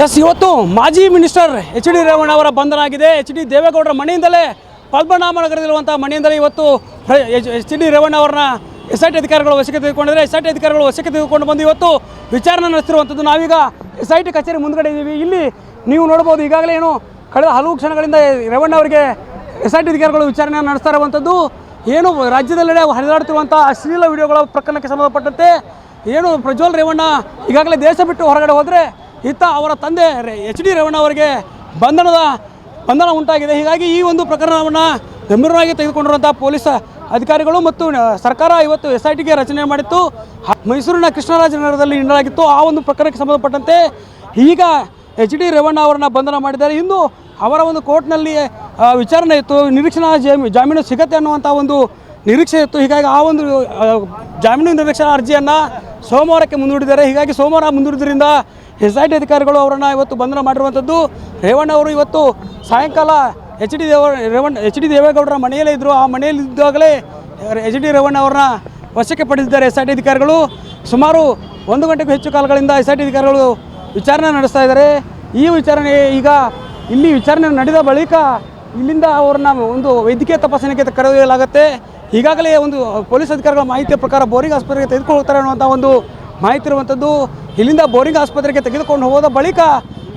S, ಇವತ್ತು ಮಾಜಿ minister H D Revanna ಅವರ ಬಂಧನ ಆಗಿದೆ. ಎಚ್ ಡಿ ದೇವೇಗೌಡರ ಮನೆಯಿಂದಲೇ ಪದ್ಮನಾಭನಗರದಲ್ಲಿರುವಂಥ ಮನೆಯಿಂದಲೇ ಇವತ್ತು ಎಚ್ ಡಿ ರೇವಣ್ಣ ಅವರನ್ನ SIT ಅಧಿಕಾರಿಗಳು ವಶಕ್ಕೆ ತೆಗೆದುಕೊಂಡಿದ್ದಾರೆ. SIT ಅಧಿಕಾರಿಗಳು ವಶಕ್ಕೆ ತೆಗೆದುಕೊಂಡು ಬಂದು ಇವತ್ತು ವಿಚಾರಣೆ ನಡೆಸಿರುವಂಥದ್ದು. ನಾವೀಗ SIT ಕಚೇರಿ ಮುಂದ್ಗಡೆ ಇದ್ದೀವಿ. ಇಲ್ಲಿ ನೀವು ನೋಡ್ಬೋದು, ಈಗಾಗಲೇ ಏನು ಕಳೆದ ಹಲವು ಕ್ಷಣಗಳಿಂದ ರೇವಣ್ಣ ಅವರಿಗೆ SIT ಅಧಿಕಾರಿಗಳು ವಿಚಾರಣೆ ನಡೆಸ್ತಾ ಇರುವಂಥದ್ದು. ಏನು ರಾಜ್ಯದೆಲ್ಲೆಡೆ ಹರಿದಾಡ್ತಿರುವಂಥ ಅಶ್ಲೀಲ ವಿಡಿಯೋಗಳ ಪ್ರಕರಣಕ್ಕೆ ಸಂಬಂಧಪಟ್ಟಂತೆ ಏನು ಪ್ರಜ್ವಲ್ ರೇವಣ್ಣ ಈಗಾಗಲೇ ದೇಶ ಬಿಟ್ಟು ಹೊರಗಡೆ ಹೋದರೆ ಇತ್ತ ಅವರ ತಂದೆ ಎಚ್ ಡಿ ರೇವಣ್ಣ ಅವರಿಗೆ ಬಂಧನ ಉಂಟಾಗಿದೆ. ಹೀಗಾಗಿ ಈ ಒಂದು ಪ್ರಕರಣವನ್ನು ಗಂಭೀರವಾಗಿ ತೆಗೆದುಕೊಂಡಿರುವಂಥ ಪೊಲೀಸ್ ಅಧಿಕಾರಿಗಳು ಮತ್ತು ಸರ್ಕಾರ ಇವತ್ತು SITಗೆ ರಚನೆ ಮಾಡಿತ್ತು. ಮೈಸೂರಿನ ಕೃಷ್ಣರಾಜನಗರದಲ್ಲಿ ನೀಡಲಾಗಿತ್ತು. ಆ ಒಂದು ಪ್ರಕರಣಕ್ಕೆ ಸಂಬಂಧಪಟ್ಟಂತೆ ಈಗ ಎಚ್ ಡಿ ರೇವಣ್ಣ ಅವರನ್ನು ಬಂಧನ ಮಾಡಿದ್ದಾರೆ. ಇಂದು ಅವರ ಒಂದು ಕೋರ್ಟ್ನಲ್ಲಿ ವಿಚಾರಣೆ ಇತ್ತು. ನಿರೀಕ್ಷಣಾ ಜಾಮೀನು ಸಿಗತ್ತೆ ಅನ್ನುವಂಥ ಒಂದು ನಿರೀಕ್ಷೆ ಇತ್ತು. ಹೀಗಾಗಿ ಆ ಒಂದು ಜಾಮೀನು ನಿರೀಕ್ಷಣಾ ಅರ್ಜಿಯನ್ನು ಸೋಮವಾರಕ್ಕೆ ಮುಂದೂಡಿದ್ದಾರೆ. ಹೀಗಾಗಿ ಸೋಮವಾರ ಮುಂದೂಡಿದ್ರಿಂದ SIT ಅಧಿಕಾರಿಗಳು ಅವರನ್ನು ಇವತ್ತು ಬಂಧನ ಮಾಡಿರುವಂಥದ್ದು. ರೇವಣ್ಣ ಅವರು ಇವತ್ತು ಸಾಯಂಕಾಲ ಎಚ್ ಡಿ ದೇವೇಗೌಡರ ಮನೆಯಲ್ಲೇ ಇದ್ದರು. ಆ ಮನೆಯಲ್ಲಿದ್ದಾಗಲೇ ಎಚ್ ಡಿ ರೇವಣ್ಣ ಅವರನ್ನ ವಶಕ್ಕೆ ಪಡೆದಿದ್ದಾರೆ SIT ಅಧಿಕಾರಿಗಳು. ಸುಮಾರು 1 ಗಂಟೆಗೂ ಹೆಚ್ಚು ಕಾಲಗಳಿಂದ SIT ಅಧಿಕಾರಿಗಳು ವಿಚಾರಣೆ ನಡೆಸ್ತಾ ಇದ್ದಾರೆ. ಈ ವಿಚಾರಣೆ ಈಗ ಇಲ್ಲಿ ವಿಚಾರಣೆ ನಡೆದ ಬಳಿಕ ಇಲ್ಲಿಂದ ಅವ್ರನ್ನ ಒಂದು ವೈದ್ಯಕೀಯ ತಪಾಸಣೆಗೆ ಕರೆದೊಯ್ಯಲಾಗುತ್ತೆ. ಈಗಾಗಲೇ ಒಂದು ಪೊಲೀಸ್ ಅಧಿಕಾರಿಗಳ ಮಾಹಿತಿಯ ಪ್ರಕಾರ ಬೋರಿಂಗ್ ಆಸ್ಪತ್ರೆಗೆ ತೆಗೆದುಕೊಳ್ತಾರೆ ಅನ್ನುವಂಥ ಒಂದು ಮಾಹಿತಿ ಇರುವಂಥದ್ದು. ಇಲ್ಲಿಂದ ಬೋರಿಂಗ್ ಆಸ್ಪತ್ರೆಗೆ ತೆಗೆದುಕೊಂಡು ಹೋದ ಬಳಿಕ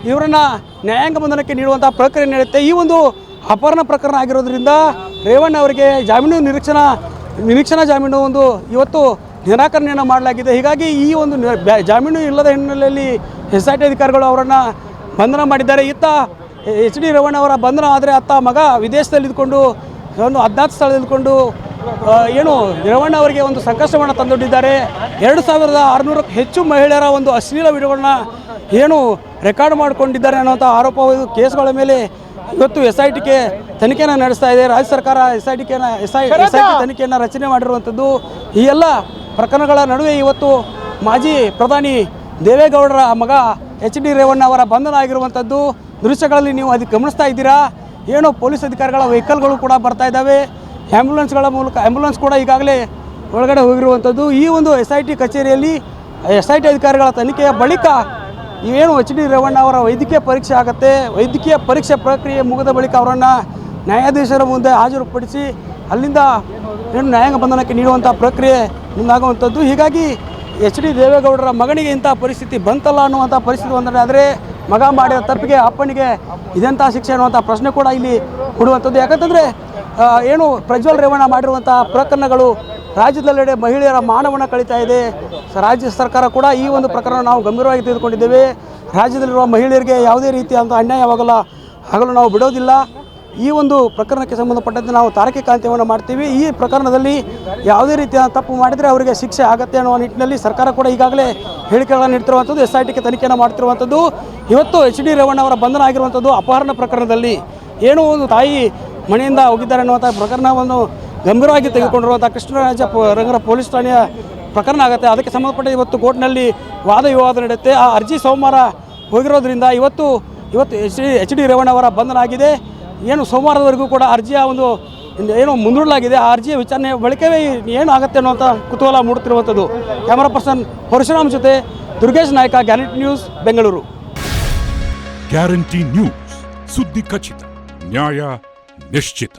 ಇವರನ್ನು ನ್ಯಾಯಾಂಗ ಬಂಧನಕ್ಕೆ ನೀಡುವಂಥ ಪ್ರಕ್ರಿಯೆ ನಡೆಯುತ್ತೆ. ಈ ಒಂದು ಅಪಹರಣ ಪ್ರಕರಣ ಆಗಿರೋದ್ರಿಂದ ರೇವಣ್ಣ ಅವರಿಗೆ ನಿರೀಕ್ಷಣಾ ಜಾಮೀನು ಒಂದು ಇವತ್ತು ನಿರಾಕರಣೆಯನ್ನು ಮಾಡಲಾಗಿದೆ. ಹೀಗಾಗಿ ಈ ಒಂದು ಜಾಮೀನು ಇಲ್ಲದ ಹಿನ್ನೆಲೆಯಲ್ಲಿ SIT ಅಧಿಕಾರಿಗಳು ಅವರನ್ನು ಬಂಧನ ಮಾಡಿದ್ದಾರೆ. ಇತ್ತ ಎಚ್ ಡಿ ರೇವಣ್ಣ ಅವರ ಬಂಧನ ಆದರೆ ಅತ್ತ ಮಗ ವಿದೇಶದಲ್ಲಿ ಇದ್ಕೊಂಡು ಒಂದು ಅಜ್ಞಾತ ಸ್ಥಳದಲ್ಲಿದ್ಕೊಂಡು ಏನು ರೇವಣ್ಣ ಅವರಿಗೆ ಒಂದು ಸಂಕಷ್ಟವನ್ನು ತಂದೊಡ್ಡಿದ್ದಾರೆ. 2600ಕ್ಕೂ ಹೆಚ್ಚು ಮಹಿಳೆಯರ ಒಂದು ಅಶ್ಲೀಲ ವಿಡಿಯೋಗಳನ್ನ ಏನು ರೆಕಾರ್ಡ್ ಮಾಡಿಕೊಂಡಿದ್ದಾರೆ ಅನ್ನೋಂಥ ಆರೋಪ ಕೇಸ್ಗಳ ಮೇಲೆ ಇವತ್ತು SITಗೆ ತನಿಖೆಯನ್ನು ನಡೆಸ್ತಾ ಇದೆ. ರಾಜ್ಯ ಸರ್ಕಾರ SIT ತನಿಖೆಯನ್ನು ರಚನೆ ಮಾಡಿರುವಂಥದ್ದು. ಈ ಎಲ್ಲ ಪ್ರಕರಣಗಳ ನಡುವೆ ಇವತ್ತು ಮಾಜಿ ಪ್ರಧಾನಿ ದೇವೇಗೌಡರ ಮಗ ಎಚ್ ಡಿ ರೇವಣ್ಣ ಅವರ ಬಂಧನ ಆಗಿರುವಂಥದ್ದು. ದೃಶ್ಯಗಳಲ್ಲಿ ನೀವು ಅದಕ್ಕೆ ಗಮನಿಸ್ತಾ ಇದ್ದೀರಾ. ಏನು ಪೊಲೀಸ್ ಅಧಿಕಾರಿಗಳ ವೆಹಿಕಲ್ಗಳು ಕೂಡ ಬರ್ತಾ ಇದ್ದಾವೆ. ಆ್ಯಂಬುಲೆನ್ಸ್ ಕೂಡ ಈಗಾಗಲೇ ಒಳಗಡೆ ಹೋಗಿರುವಂಥದ್ದು. ಈ ಒಂದು SIT ಕಚೇರಿಯಲ್ಲಿ SIT ಅಧಿಕಾರಿಗಳ ತನಿಖೆಯ ಬಳಿಕ ಇವೇನು ಎಚ್ ಡಿ ರೇವಣ್ಣ ಅವರ ವೈದ್ಯಕೀಯ ಪರೀಕ್ಷೆ ಆಗುತ್ತೆ. ವೈದ್ಯಕೀಯ ಪರೀಕ್ಷೆ ಪ್ರಕ್ರಿಯೆ ಮುಗಿದ ಬಳಿಕ ಅವರನ್ನು ನ್ಯಾಯಾಧೀಶರ ಮುಂದೆ ಹಾಜರುಪಡಿಸಿ ಅಲ್ಲಿಂದ ಏನು ನ್ಯಾಯಾಂಗ ಬಂಧನಕ್ಕೆ ನೀಡುವಂಥ ಪ್ರಕ್ರಿಯೆ ಮುಂದಾಗುವಂಥದ್ದು. ಹೀಗಾಗಿ ಎಚ್ ಡಿ ದೇವೇಗೌಡರ ಮಗನಿಗೆ ಇಂಥ ಪರಿಸ್ಥಿತಿ ಬಂತಲ್ಲ ಅನ್ನುವಂಥ ಪರಿಸ್ಥಿತಿ ಬಂದರೆ ಆದರೆ ಮಗ ಮಾಡಿದ ತಪ್ಪಿಗೆ ಅಪ್ಪನಿಗೆ ಇದೆಂಥ ಶಿಕ್ಷೆ ಅನ್ನುವಂಥ ಪ್ರಶ್ನೆ ಕೂಡ ಇಲ್ಲಿ ಕೊಡುವಂಥದ್ದು. ಯಾಕಂತಂದರೆ ಏನು ಪ್ರಜ್ವಲ್ ರೇವಣ್ಣ ಮಾಡಿರುವಂಥ ಪ್ರಕರಣಗಳು ರಾಜ್ಯದೆಲ್ಲೆಡೆ ಮಹಿಳೆಯರ ಮಾನವನ್ನು ಕಳೀತಾ ಇದೆ. ರಾಜ್ಯ ಸರ್ಕಾರ ಕೂಡ ಈ ಒಂದು ಪ್ರಕರಣ ನಾವು ಗಂಭೀರವಾಗಿ ತೆಗೆದುಕೊಂಡಿದ್ದೇವೆ. ರಾಜ್ಯದಲ್ಲಿರುವ ಮಹಿಳೆಯರಿಗೆ ಯಾವುದೇ ರೀತಿಯಾದಂಥ ಆಗಲು ನಾವು ಬಿಡೋದಿಲ್ಲ. ಈ ಒಂದು ಪ್ರಕರಣಕ್ಕೆ ಸಂಬಂಧಪಟ್ಟಂತೆ ನಾವು ತಾರಕಿಕ ಅಂತ್ಯವನ್ನು ಮಾಡ್ತೀವಿ. ಈ ಪ್ರಕರಣದಲ್ಲಿ ಯಾವುದೇ ರೀತಿಯ ತಪ್ಪು ಮಾಡಿದರೆ ಅವರಿಗೆ ಶಿಕ್ಷೆ ಆಗುತ್ತೆ ಅನ್ನುವ ನಿಟ್ಟಿನಲ್ಲಿ ಸರ್ಕಾರ ಕೂಡ ಈಗಾಗಲೇ ಹೇಳಿಕೆಗಳನ್ನು ನೀಡ್ತಿರುವಂಥದ್ದು. SITಗೆ ತನಿಖೆಯನ್ನು ಮಾಡ್ತಿರುವಂಥದ್ದು. ಇವತ್ತು ಎಚ್ ಡಿ ರೇವಣ್ಣ ಅವರ ಬಂಧನ ಆಗಿರುವಂಥದ್ದು ಅಪಹರಣ ಪ್ರಕರಣದಲ್ಲಿ ಏನು ಒಂದು ತಾಯಿ ಮನೆಯಿಂದ ಹೋಗಿದ್ದಾರೆ ಅನ್ನುವಂಥ ಪ್ರಕರಣವನ್ನು ಗಂಭೀರವಾಗಿ ತೆಗೆದುಕೊಂಡಿರುವಂಥ ಕೃಷ್ಣರಾಜನಗರ ಪೊಲೀಸ್ ಠಾಣೆಯ ಪ್ರಕರಣ ಆಗುತ್ತೆ. ಅದಕ್ಕೆ ಸಂಬಂಧಪಟ್ಟ ಇವತ್ತು ಕೋರ್ಟ್ನಲ್ಲಿ ವಾದ ವಿವಾದ ನಡೆಯುತ್ತೆ. ಆ ಅರ್ಜಿ ಸೋಮವಾರ ಹೋಗಿರೋದ್ರಿಂದ ಇವತ್ತು ಎಚ್ ಡಿ ರೇವಣ್ಣ ಅವರ ಬಂಧನ ಆಗಿದೆ. ಏನು ಸೋಮವಾರದವರೆಗೂ ಕೂಡ ಅರ್ಜಿಯ ಒಂದು ಏನು ಮುಂದೂಡಲಾಗಿದೆ. ಆ ಅರ್ಜಿಯ ವಿಚಾರಣೆ ಬಳಿಕವೇ ಏನು ಆಗುತ್ತೆ ಅನ್ನುವಂಥ ಕುತೂಹಲ ಮೂಡುತ್ತಿರುವಂಥದ್ದು. ಕ್ಯಾಮರಾ ಪರ್ಸನ್ ಪರಶುರಾಮ್ ಜೊತೆ Durgesh Naik, guarantee news, Bengaluru. Guarantee news, ಸುದ್ದಿ ಖಚಿತ, ನ್ಯಾಯ ನಿಶ್ಚಿತ.